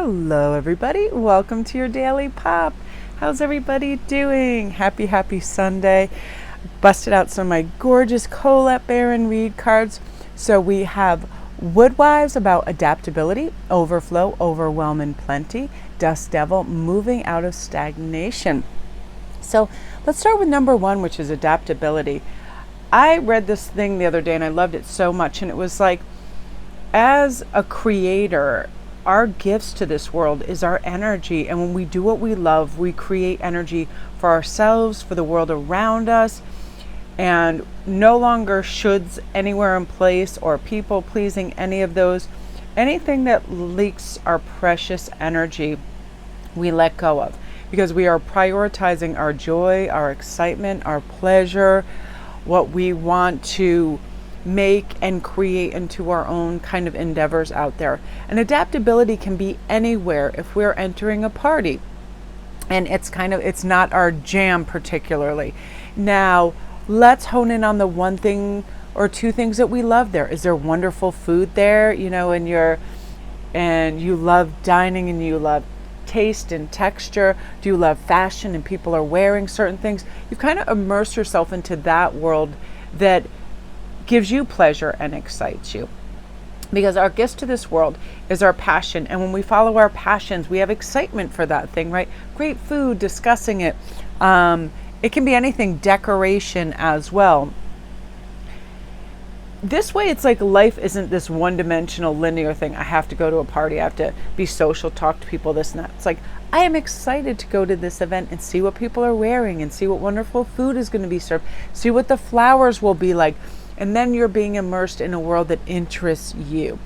Hello everybody, welcome to your Daily Pop. How's everybody doing? Happy Sunday. Busted out some of my gorgeous Colette Baron Reid cards. So we have Woodwives about adaptability, overflow, overwhelm, and plenty. Dust Devil, moving out of stagnation. So let's start with number one, which is adaptability. I read this thing the other day and I loved it so much, and it was like, as a creator, our gifts to this world is our energy, and when we do what we love, we create energy for ourselves, for the world around us, and no longer shoulds anywhere in place or people pleasing, any of those. Anything that leaks our precious energy, we let go of, because we are prioritizing our joy, our excitement, our pleasure, what we want to make and create into our own kind of endeavors out there. And adaptability can be anywhere. If we're entering a party and it's not our jam particularly, now let's hone in on the one thing or two things that we love there. Is there wonderful food there, and you love dining and you love taste and texture? Do you love fashion and people are wearing certain things? You kind of immerse yourself into that world that gives you pleasure and excites you, because our gifts to this world is our passion, and when we follow our passions, we have excitement for that thing, right? Great food, discussing it. It can be anything, decoration as well. This way, it's like life isn't this one-dimensional linear thing. I have to go to a party, I have to be social, talk to people, this and that. It's like, I am excited to go to this event and see what people are wearing and see what wonderful food is going to be served, see what the flowers will be like. And then you're being immersed in a world that interests you.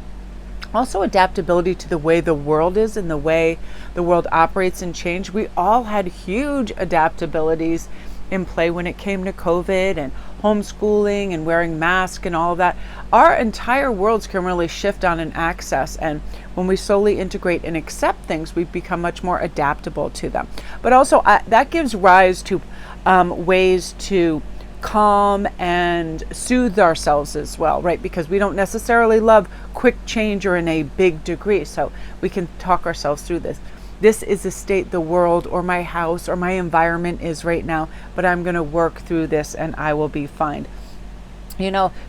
Also, adaptability to the way the world is and the way the world operates and change. We all had huge adaptabilities in play when it came to COVID and homeschooling and wearing masks and all of that. Our entire worlds can really shift on an axis, and when we slowly integrate and accept things, we become much more adaptable to them. But also that gives rise to ways to calm and soothe ourselves as well, right? Because we don't necessarily love quick change or in a big degree, so we can talk ourselves through this. This is the state the world or my house or my environment is right now, but I'm going to work through this and I will be fine.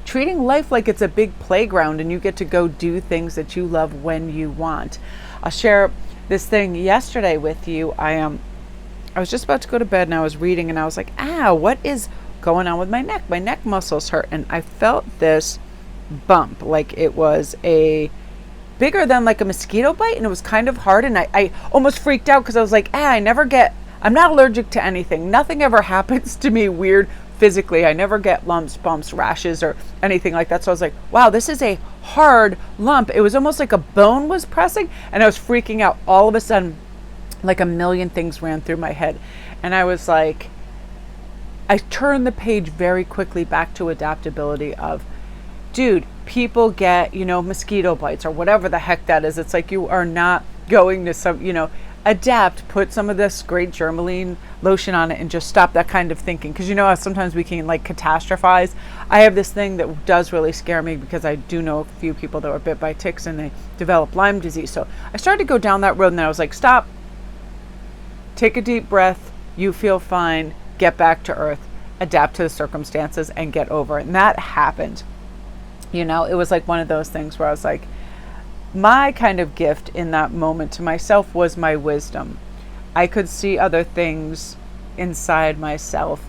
Treating life like it's a big playground and you get to go do things that you love when you want. I'll share this thing yesterday with you. I was just about to go to bed and I was reading and I was like, what is going on with my neck? My neck muscles hurt, and I felt this bump, like it was bigger than like a mosquito bite, and it was kind of hard, and I almost freaked out because I was like, I'm not allergic to anything. Nothing ever happens to me weird physically. I never get lumps, bumps, rashes, or anything like that. So I was like, wow, this is a hard lump. It was almost like a bone was pressing, and I was freaking out. All of a sudden, like a million things ran through my head, and I was like, I turned the page very quickly back to adaptability of, dude, people get, mosquito bites or whatever the heck that is. It's like, you are not going to adapt, put some of this great Germaline lotion on it and just stop that kind of thinking. Because how sometimes we can like catastrophize. I have this thing that does really scare me because I do know a few people that were bit by ticks and they developed Lyme disease. So I started to go down that road and then I was like, stop, take a deep breath, you feel fine, get back to earth, adapt to the circumstances and get over it. And that happened. It was like one of those things where I was like, my kind of gift in that moment to myself was my wisdom. I could see other things inside myself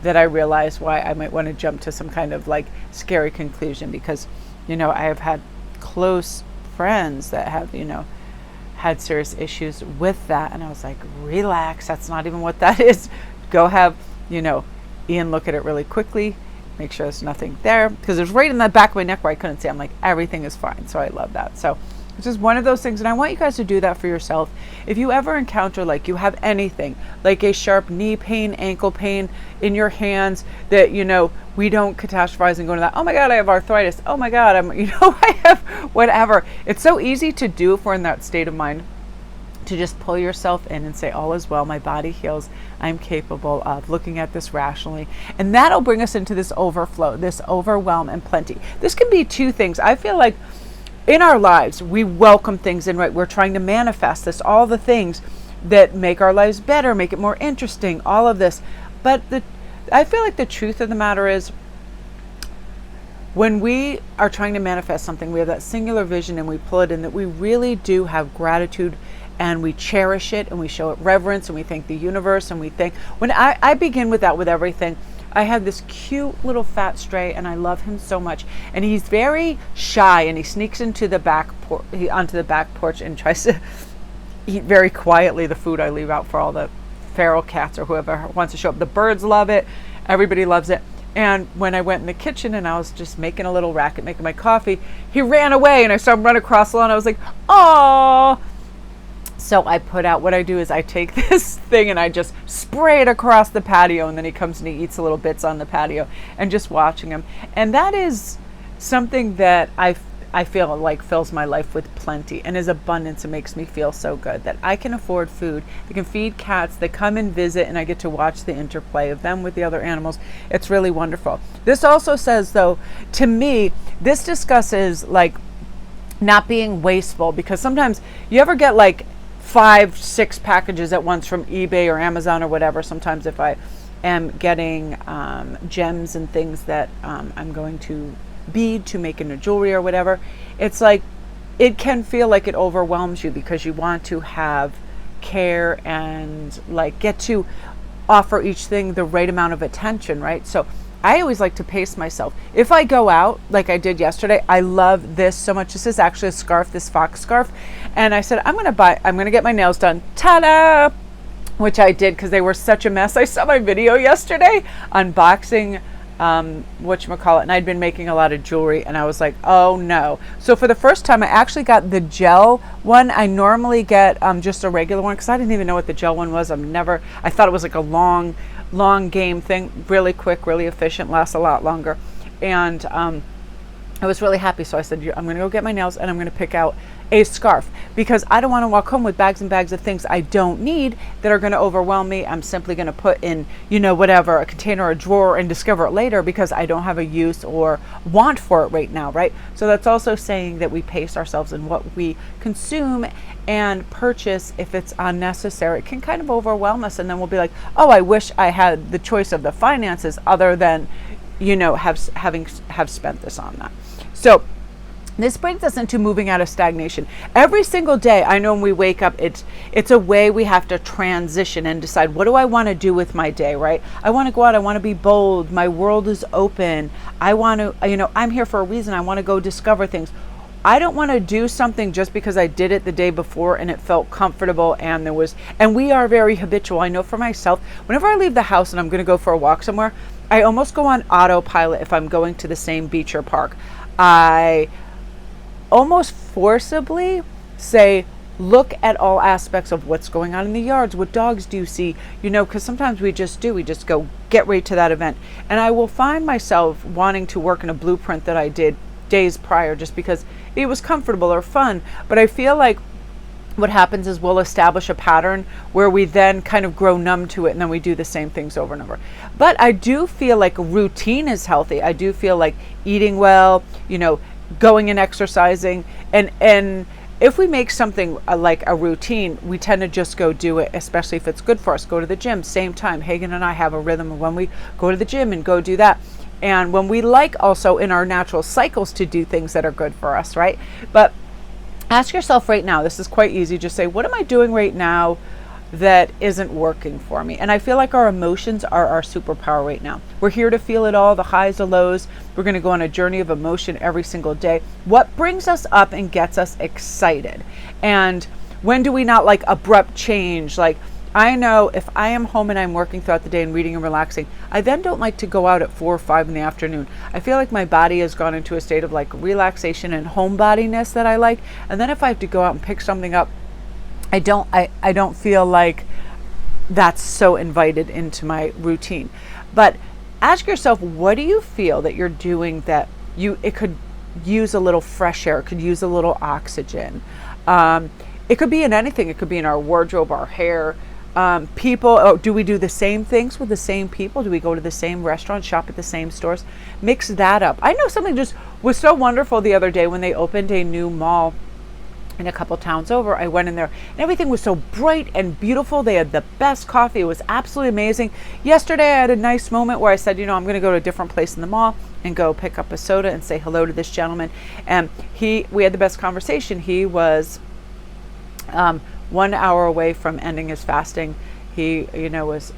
that I realized why I might want to jump to some kind of like scary conclusion, because, I have had close friends that have, had serious issues with that. And I was like, relax, that's not even what that is. Go have, Ian look at it really quickly, make sure there's nothing there, because it was right in the back of my neck where I couldn't see. I'm like, everything is fine. So I love that. So it's just one of those things. And I want you guys to do that for yourself. If you ever encounter, like you have anything like a sharp knee pain, ankle pain in your hands that, we don't catastrophize and go into that. Oh my God, I have arthritis. Oh my God, I have whatever. It's so easy to do if we're in that state of mind, to just pull yourself in and say, all is well, my body heals, I'm capable of looking at this rationally. And that'll bring us into this overflow, this overwhelm and plenty. This can be two things. I feel like in our lives, we welcome things in, right? We're trying to manifest this, all the things that make our lives better, make it more interesting, all of this. But I feel like the truth of the matter is, when we are trying to manifest something, we have that singular vision and we pull it in, that we really do have gratitude and we cherish it and we show it reverence and we thank the universe and we thank, when I begin with that with everything. I have this cute little fat stray and I love him so much, and he's very shy and he sneaks into the onto the back porch and tries to eat very quietly the food I leave out for all the feral cats or whoever wants to show up. The birds love it, everybody loves it. And when I went in the kitchen and I was just making a little racket, making my coffee, he ran away and I saw him run across the lawn. I was like, oh. So I put out, what I do is I take this thing and I just spray it across the patio, and then he comes and he eats little bits on the patio, and just watching him. And that is something that I feel like fills my life with plenty and is abundance. It makes me feel so good that I can afford food. I can feed cats. They come and visit and I get to watch the interplay of them with the other animals. It's really wonderful. This also says, though, to me, this discusses like not being wasteful, because sometimes you ever get like 5-6 packages at once from eBay or Amazon or whatever. Sometimes if I am getting gems and things that I'm going to bead to make into jewelry or whatever, it's like it can feel like it overwhelms you because you want to have care and like get to offer each thing the right amount of attention, right? So I always like to pace myself. If I go out, like I did yesterday, I love this so much. This is actually a scarf, this fox scarf. And I said, I'm going to get my nails done. Ta-da! Which I did because they were such a mess. I saw my video yesterday unboxing whatchamacallit, and I'd been making a lot of jewelry and I was like, oh no. So for the first time, I actually got the gel one. I normally get just a regular one because I didn't even know what the gel one was. I thought it was like a long game thing, really quick, really efficient, lasts a lot longer. And I was really happy. So I said, I'm going to go get my nails and I'm going to pick out a scarf, because I don't want to walk home with bags and bags of things I don't need that are going to overwhelm me. I'm simply going to put in, whatever, a container or a drawer and discover it later because I don't have a use or want for it right now, right? So that's also saying that we pace ourselves in what we consume and purchase. If it's unnecessary, it can kind of overwhelm us, and then we'll be like, oh, I wish I had the choice of the finances other than, have spent this on that. So this brings us into moving out of stagnation. Every single day, I know when we wake up, it's a way we have to transition and decide, what do I want to do with my day, right? I want to go out. I want to be bold. My world is open. I want to, I'm here for a reason. I want to go discover things. I don't want to do something just because I did it the day before and it felt comfortable and we are very habitual. I know for myself, whenever I leave the house and I'm going to go for a walk somewhere, I almost go on autopilot if I'm going to the same beach or park. I almost forcibly say, look at all aspects of what's going on in the yards. What dogs do you see? Because sometimes we just go get right to that event. And I will find myself wanting to work in a blueprint that I did days prior just because it was comfortable or fun. But I feel like what happens is we'll establish a pattern where we then kind of grow numb to it, and then we do the same things over and over. But I do feel like routine is healthy. I do feel like eating well, going and exercising, and if we make something like a routine, we tend to just go do it, especially if it's good for us. Go to the gym, same time. Hagen and I have a rhythm of when we go to the gym and go do that. And when we like also in our natural cycles to do things that are good for us, right? But ask yourself right now, this is quite easy, just say, what am I doing right now that isn't working for me? And I feel like our emotions are our superpower right now. We're here to feel it all, the highs, the lows. We're going to go on a journey of emotion every single day. What brings us up and gets us excited? And when do we not like abrupt change? Like, I know if I am home and I'm working throughout the day and reading and relaxing, I then don't like to go out at 4 or 5 in the afternoon. I feel like my body has gone into a state of like relaxation and homebodiness that I like. And then if I have to go out and pick something up, I don't feel like that's so invited into my routine. But ask yourself, what do you feel that you're doing that it could use a little fresh air, it could use a little oxygen. It could be in anything. It could be in our wardrobe, our hair, People, oh, do we do the same things with the same people? Do we go to the same restaurants, shop at the same stores? Mix that up. I know something just was so wonderful the other day when they opened a new mall in a couple towns over. I went in there and everything was so bright and beautiful. They had the best coffee. It was absolutely amazing. Yesterday I had a nice moment where I said, I'm going to go to a different place in the mall and go pick up a soda and say hello to this gentleman. And we had the best conversation. He was 1 hour away from ending his fasting. He, was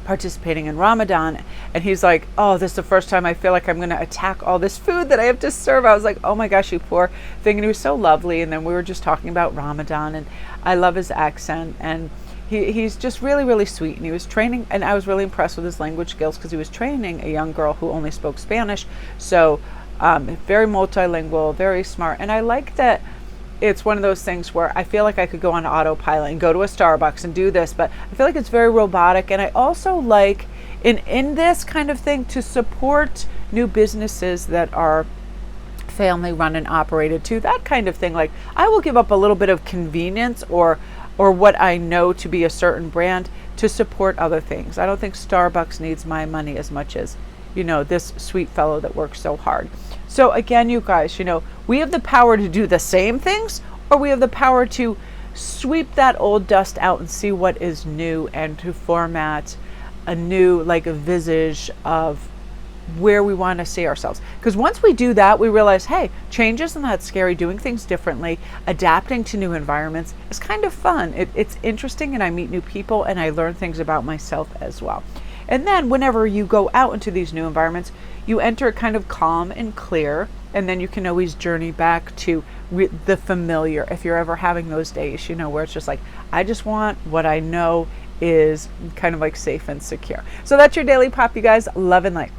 participating in Ramadan, and he's like, oh, this is the first time I feel like I'm going to attack all this food that I have to serve. I was like, oh my gosh, you poor thing. And he was so lovely. And then we were just talking about Ramadan, and I love his accent, and he's just really, really sweet. And he was training, and I was really impressed with his language skills because he was training a young girl who only spoke Spanish. So very multilingual, very smart. And I like that it's one of those things where I feel like I could go on autopilot and go to a Starbucks and do this, but I feel like it's very robotic. And I also like in this kind of thing to support new businesses that are family run and operated too, that kind of thing. Like I will give up a little bit of convenience or what I know to be a certain brand to support other things. I don't think Starbucks needs my money as much as, this sweet fellow that works so hard. So again, you guys, we have the power to do the same things, or we have the power to sweep that old dust out and see what is new and to format a new, like a visage of where we want to see ourselves. Because once we do that, we realize, hey, change isn't that scary. Doing things differently, adapting to new environments is kind of fun. It's interesting, and I meet new people and I learn things about myself as well. And then whenever you go out into these new environments, you enter kind of calm and clear, and then you can always journey back to the familiar if you're ever having those days, where it's just like, I just want what I know is kind of like safe and secure. So that's your Daily Pop, you guys. Love and light.